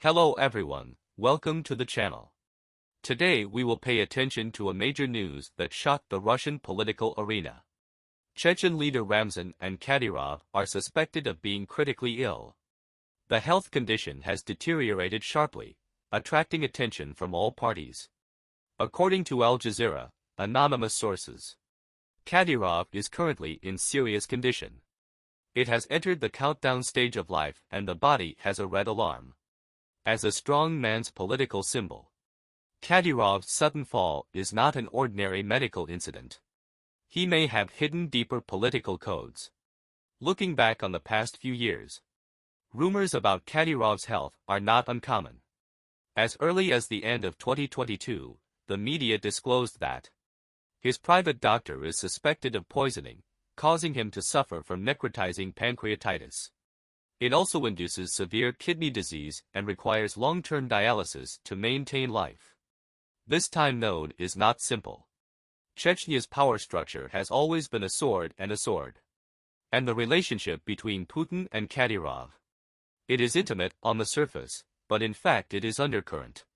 Hello everyone, welcome to the channel. Today we will pay attention to a major news that shocked the Russian political arena. Chechen leader Ramzan and Kadyrov are suspected of being critically ill. The health condition has deteriorated sharply, attracting attention from all parties. According to Al Jazeera, anonymous sources, Kadyrov is currently in serious condition. It has entered the countdown stage of life and the body has a red alarm. As a strong man's political symbol, Kadyrov's sudden fall is not an ordinary medical incident. He may have hidden deeper political codes. Looking back on the past few years, rumors about Kadyrov's health are not uncommon. As early as the end of 2022, the media disclosed that his private doctor is suspected of poisoning, causing him to suffer from necrotizing pancreatitis. It also induces severe kidney disease and requires long-term dialysis to maintain life. This time node is not simple. Chechnya's power structure has always been a sword. And the relationship between Putin and Kadyrov. It is intimate on the surface, but in fact it is undercurrent.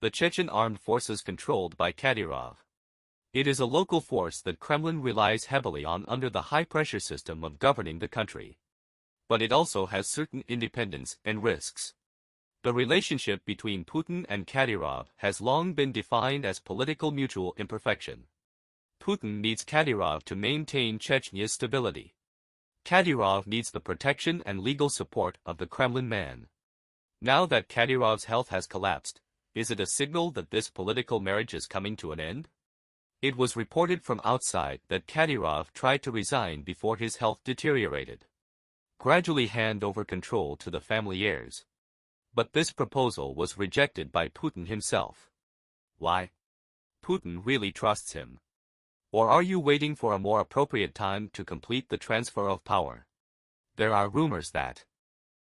The Chechen armed forces controlled by Kadyrov. It is a local force that Kremlin relies heavily on under the high-pressure system of governing the country. But it also has certain independence and risks. The relationship between Putin and Kadyrov has long been defined as political mutual imperfection. Putin needs Kadyrov to maintain Chechnya's stability. Kadyrov needs the protection and legal support of the Kremlin man. Now that Kadyrov's health has collapsed, is it a signal that this political marriage is coming to an end? It was reported from outside that Kadyrov tried to resign before his health deteriorated. Gradually hand over control to the family heirs. But this proposal was rejected by Putin himself. Why? Putin really trusts him. Or are you waiting for a more appropriate time to complete the transfer of power? There are rumors that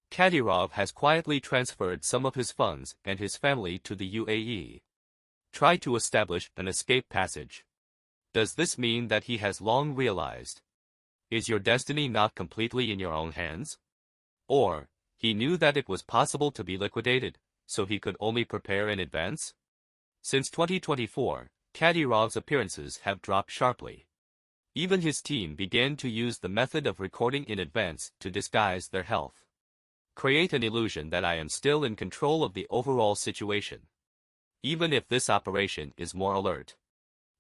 Kadyrov has quietly transferred some of his funds and his family to the UAE. Try to establish an escape passage. Does this mean that he has long realized? Is your destiny not completely in your own hands? Or, he knew that it was possible to be liquidated, so he could only prepare in advance? Since 2024, Kadyrov's appearances have dropped sharply. Even his team began to use the method of recording in advance to disguise their health. Create an illusion that I am still in control of the overall situation. Even if this operation is more alert.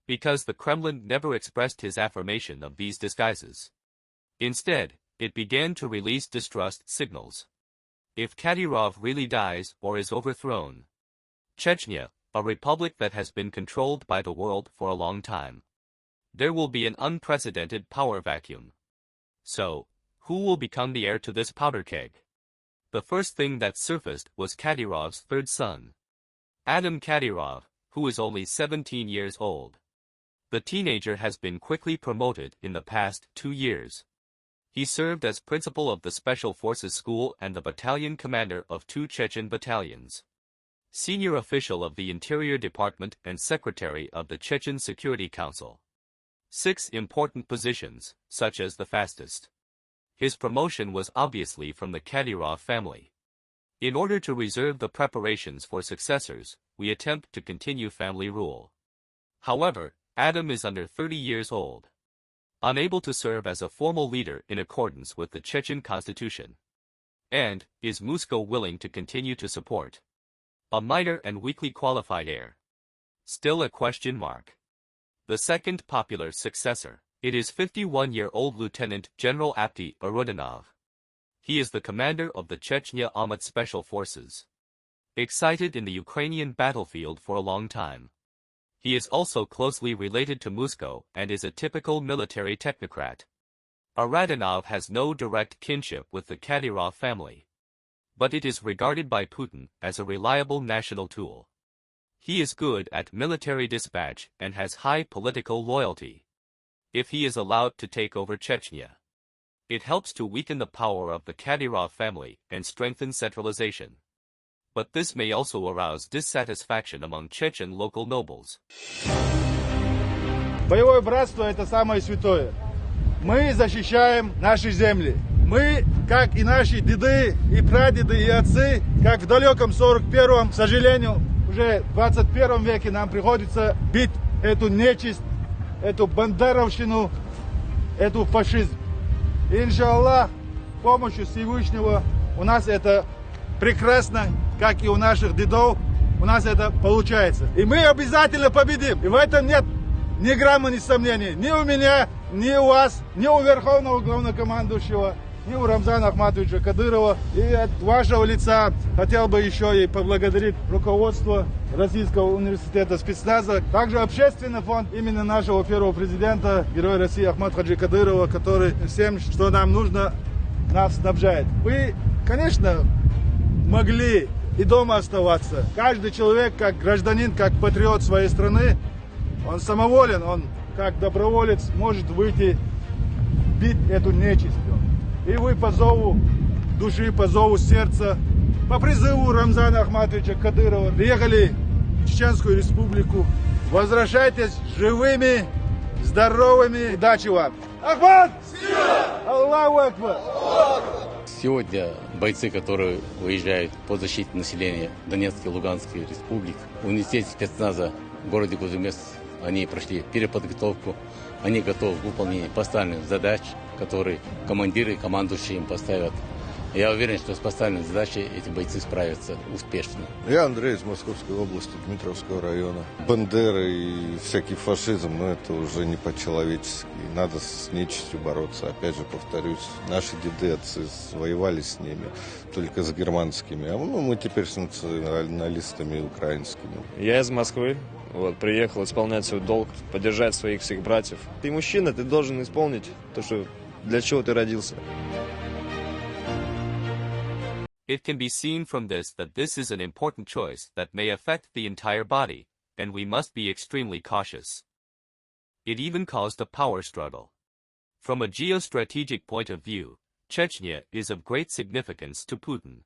Because the Kremlin never expressed his affirmation of these disguises. Instead, it began to release distrust signals. If Kadyrov really dies or is overthrown, Chechnya, a republic that has been controlled by the world for a long time, there will be an unprecedented power vacuum. So, who will become the heir to this powder keg? The first thing that surfaced was Kadyrov's third son, Adam Kadyrov, who is only 17 years old. The teenager has been quickly promoted in the past 2 years. He served as principal of the Special Forces School and the battalion commander of 2 Chechen battalions. Senior official of the Interior Department and secretary of the Chechen Security Council. 6 important positions, such as the fastest. His promotion was obviously from the Kadyrov family. In order to reserve the preparations for successors, we attempt to continue family rule. However, Adam is under 30 years old. Unable to serve as a formal leader in accordance with the Chechen constitution. And, is Moscow willing to continue to support a minor and weakly qualified heir? Still a question mark. The second popular successor, it is 51-year-old Lieutenant General Apti Arudanov. He is the commander of the Chechnya Armed Special Forces. Excited in the Ukrainian battlefield for a long time. He is also closely related to Moscow and is a typical military technocrat. Arudanov has no direct kinship with the Kadyrov family. But it is regarded by Putin as a reliable national tool. He is good at military dispatch and has high political loyalty. If he is allowed to take over Chechnya, it helps to weaken the power of the Kadyrov family and strengthen centralization. But this may also arouse dissatisfaction among Chechen local nobles. Боевое братство – это самое святое. Мы защищаем наши земли. Мы, как и наши деды, и прадеды, и отцы, как в далеком 41-м, к сожалению, уже в 21 веке нам приходится бить эту нечисть, эту бандеровщину, эту фашизм. И, иншаллах, с помощью Всевышнего у нас это прекрасно, как и у наших дедов, у нас это получается. И мы обязательно победим. И в этом нет ни грамма ни сомнений. Ни у меня, ни у вас, ни у Верховного Главнокомандующего, ни у Рамзана Ахматовича Кадырова. И от вашего лица хотел бы еще и поблагодарить руководство Российского университета спецназа, также общественный фонд именно нашего первого президента, героя России Ахмата Хаджи Кадырова, который всем, что нам нужно, нас снабжает. Вы, конечно, могли и дома оставаться. Каждый человек, как гражданин, как патриот своей страны, он самоволен, он как доброволец может выйти, бить эту нечисть. И вы по зову души, по зову сердца, по призыву Рамзана Ахматовича Кадырова приехали в Чеченскую республику. Возвращайтесь живыми, здоровыми. Удачи вам! Ахмат! Аллаху Акбар! Сегодня бойцы, которые выезжают по защите населения Донецкой и Луганской республик, в университете спецназа в городе Кузумес, они прошли переподготовку, они готовы к выполнению поставленных задач, которые командиры и командующие им поставят. Я уверен, что с поставленной задачей эти бойцы справятся успешно. Я Андрей из Московской области, Дмитровского района. Бандера и всякий фашизм, но это уже не по-человечески. Надо с нечистью бороться. Опять же, повторюсь, наши деды, отцы воевали с ними, только с германскими. А мы теперь с националистами украинскими. Я из Москвы. Приехал исполнять свой долг, поддержать своих всех братьев. Ты мужчина, ты должен исполнить то, что для чего ты родился. It can be seen from this that this is an important choice that may affect the entire body, and we must be extremely cautious. It even caused a power struggle. From a geostrategic point of view, Chechnya is of great significance to Putin.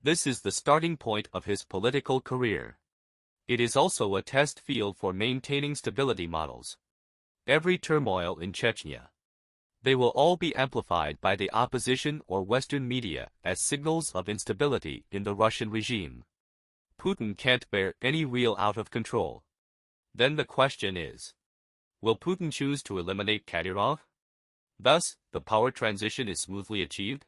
This is the starting point of his political career. It is also a test field for maintaining stability models. Every turmoil in Chechnya, they will all be amplified by the opposition or Western media as signals of instability in the Russian regime. Putin can't bear any real out of control. Then the question is, will Putin choose to eliminate Kadyrov? Thus, the power transition is smoothly achieved?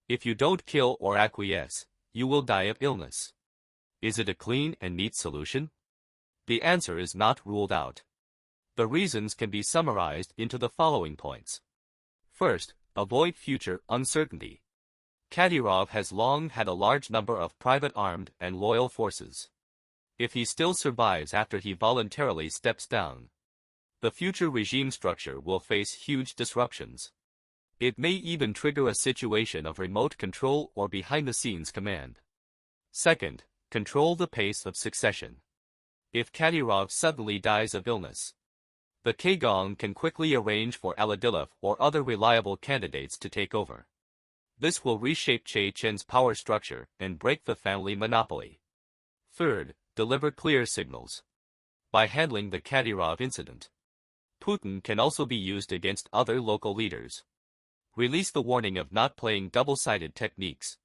If you don't kill or acquiesce, you will die of illness. Is it a clean and neat solution? The answer is not ruled out. The reasons can be summarized into the following points. First, avoid future uncertainty. Kadyrov has long had a large number of private armed and loyal forces. If he still survives after he voluntarily steps down, the future regime structure will face huge disruptions. It may even trigger a situation of remote control or behind-the-scenes command. Second, control the pace of succession. If Kadyrov suddenly dies of illness, the Kagong can quickly arrange for Aladilov or other reliable candidates to take over. This will reshape Chechen's power structure and break the family monopoly. Third, deliver clear signals. By handling the Kadyrov incident, Putin can also be used against other local leaders. Release the warning of not playing double-sided techniques.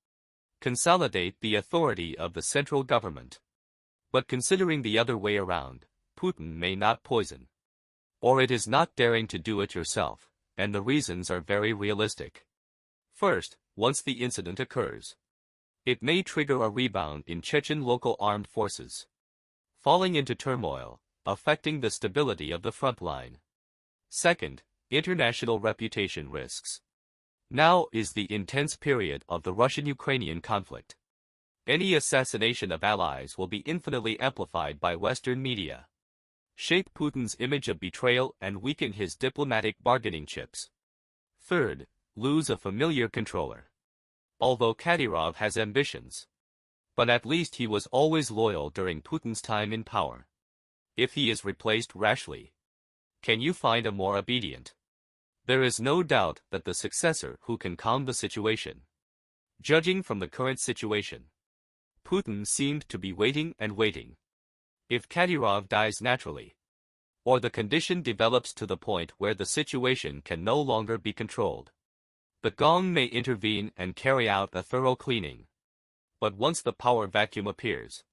Consolidate the authority of the central government. But considering the other way around, Putin may not poison. Or it is not daring to do it yourself, and the reasons are very realistic. First, once the incident occurs, it may trigger a rebound in Chechen local armed forces, falling into turmoil, affecting the stability of the front line. Second, international reputation risks. Now is the intense period of the Russian-Ukrainian conflict. Any assassination of allies will be infinitely amplified by Western media, shape Putin's image of betrayal and weaken his diplomatic bargaining chips. Third, lose a familiar controller. Although Kadyrov has ambitions, but at least he was always loyal during Putin's time in power. If he is replaced rashly, can you find a more obedient? There is no doubt that the successor who can calm the situation. Judging from the current situation, Putin seemed to be waiting and waiting. If Kadyrov dies naturally, or the condition develops to the point where the situation can no longer be controlled, The gong may intervene and carry out a thorough cleaning. But once the power vacuum appears,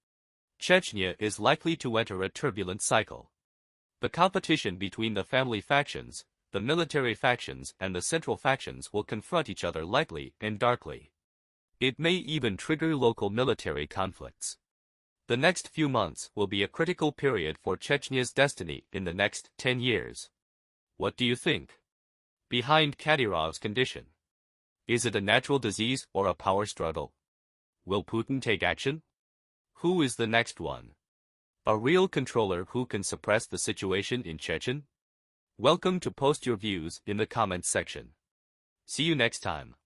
Chechnya is likely to enter a turbulent cycle. The competition between the family factions, the military factions and the central factions will confront each other lightly and darkly. It may even trigger local military conflicts. The next few months will be a critical period for Chechnya's destiny in the next 10 years. What do you think? Behind Kadyrov's condition, is it a natural disease or a power struggle? Will Putin take action? Who is the next one? A real controller who can suppress the situation in Chechen? Welcome to post your views in the comments section. See you next time.